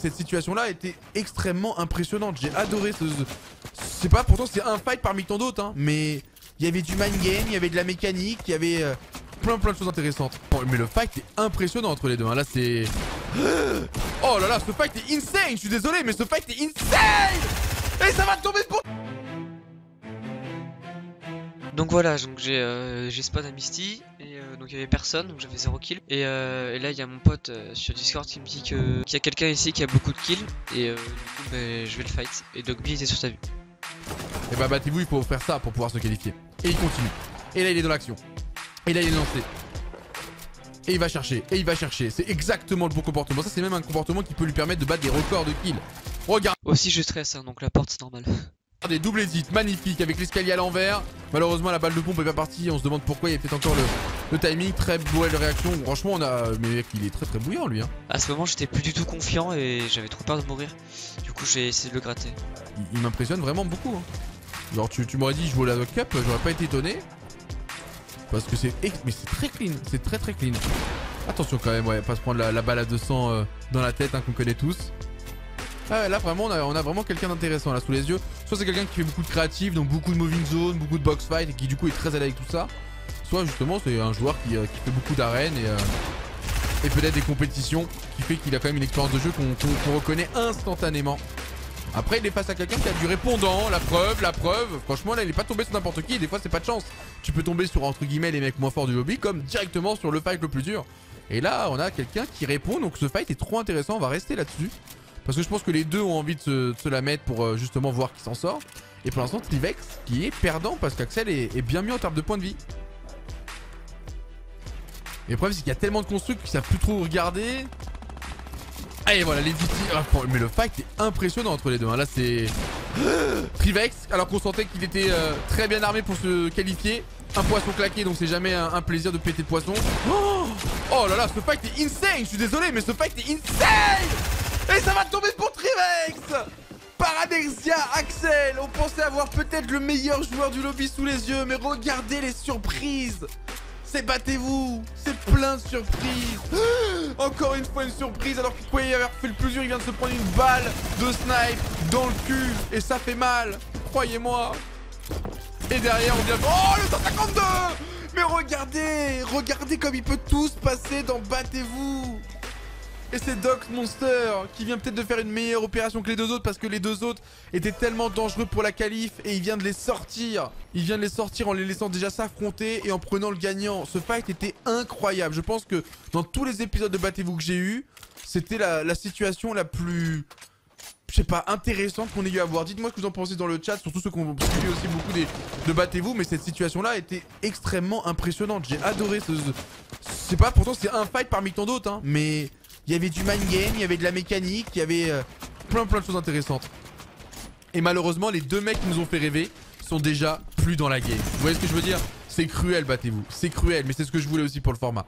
Cette situation-là était extrêmement impressionnante. J'ai adoré ce... Je sais pas, pourtant c'est un fight parmi tant d'autres, hein. Mais il y avait du mind game, il y avait de la mécanique, il y avait plein de choses intéressantes. Bon, mais le fight est impressionnant entre les deux, hein. Là c'est... Oh là là, ce fight est insane. Je suis désolé, mais ce fight est insane. Et ça va tomber pour... Donc voilà, donc j'ai spawn à Misty et donc il y avait personne, donc j'avais 0 kill et là il y a mon pote sur Discord qui me dit qu'il y a quelqu'un ici qui a beaucoup de kills et du coup je vais le fight et Dogby était sur sa vue. Et bah battez-vous, il faut faire ça pour pouvoir se qualifier. Et il continue. Et là il est dans l'action. Et là il est lancé. Et il va chercher. Et il va chercher. C'est exactement le bon comportement. Ça c'est même un comportement qui peut lui permettre de battre des records de kills. Regarde. Aussi je stresse hein, donc la porte c'est normal. Des doubles hits magnifiques avec l'escalier à l'envers. Malheureusement la balle de pompe est pas partie. On se demande pourquoi. Il y a peut-être encore le timing. Très belle réaction. Franchement on a... Mais mec il est très bouillant lui hein. À ce moment j'étais plus du tout confiant et j'avais trop peur de mourir. Du coup j'ai essayé de le gratter. Il m'impressionne vraiment beaucoup hein. Genre tu m'aurais dit je joue la Dog Cup, j'aurais pas été étonné. Parce que c'est... Mais c'est très clean. C'est très clean. Attention quand même, ouais, pas se prendre la balle à 200 dans la tête hein, qu'on connaît tous. Ah ouais, là vraiment on a vraiment quelqu'un d'intéressant là sous les yeux. Soit c'est quelqu'un qui fait beaucoup de créatif, donc beaucoup de moving zone, beaucoup de box fight et qui du coup est très à l'aise avec tout ça. Soit justement c'est un joueur qui fait beaucoup d'arènes et peut-être des compétitions qui fait qu'il a quand même une expérience de jeu qu'on reconnaît instantanément. Après il est face à quelqu'un qui a du répondant, la preuve. Franchement là il est pas tombé sur n'importe qui et des fois c'est pas de chance. Tu peux tomber sur entre guillemets les mecs moins forts du lobby comme directement sur le fight le plus dur. Et là on a quelqu'un qui répond, donc ce fight est trop intéressant, on va rester là-dessus. Parce que je pense que les deux ont envie de se la mettre pour justement voir qui s'en sort. Et pour l'instant Trivex qui est perdant parce qu'Axel est bien mieux en termes de points de vie. Et le problème c'est qu'il y a tellement de constructs qu'ils savent plus trop regarder. Et voilà les DT. Mais le fight est impressionnant entre les deux hein. Là c'est Trivex alors qu'on sentait qu'il était très bien armé pour se qualifier. Un poisson claqué donc c'est jamais un plaisir de péter de poisson. Oh là là ce fight est insane. Je suis désolé mais ce fight est insane. Et ça va tomber pour Trivex. Paradexia, Axel. On pensait avoir peut-être le meilleur joueur du lobby sous les yeux. Mais regardez les surprises. C'est battez-vous. C'est plein de surprises. Encore une fois une surprise. Alors qu'il pouvait y avoir fait le plus dur. Il vient de se prendre une balle de snipe dans le cul. Et ça fait mal. Croyez-moi. Et derrière on vient... Oh le 152. Mais regardez comme il peut tout se passer dans battez-vous. Et c'est Dox Monster qui vient peut-être de faire une meilleure opération que les deux autres parce que les deux autres étaient tellement dangereux pour la qualif et il vient de les sortir. Il vient de les sortir en les laissant déjà s'affronter et en prenant le gagnant. Ce fight était incroyable. Je pense que dans tous les épisodes de Battez-vous que j'ai eu, c'était la situation la plus... Je sais pas, intéressante qu'on ait eu à voir. Dites-moi ce que vous en pensez dans le chat, surtout ceux qui ont suivi aussi beaucoup de Battez-vous. Mais cette situation-là était extrêmement impressionnante. J'ai adoré ce... Je sais pas, pourtant c'est un fight parmi tant d'autres, hein. Mais... il y avait du mind game, il y avait de la mécanique, il y avait plein de choses intéressantes. Et malheureusement, les deux mecs qui nous ont fait rêver sont déjà plus dans la game. Vous voyez ce que je veux dire? C'est cruel, battez-vous. C'est cruel, mais c'est ce que je voulais aussi pour le format.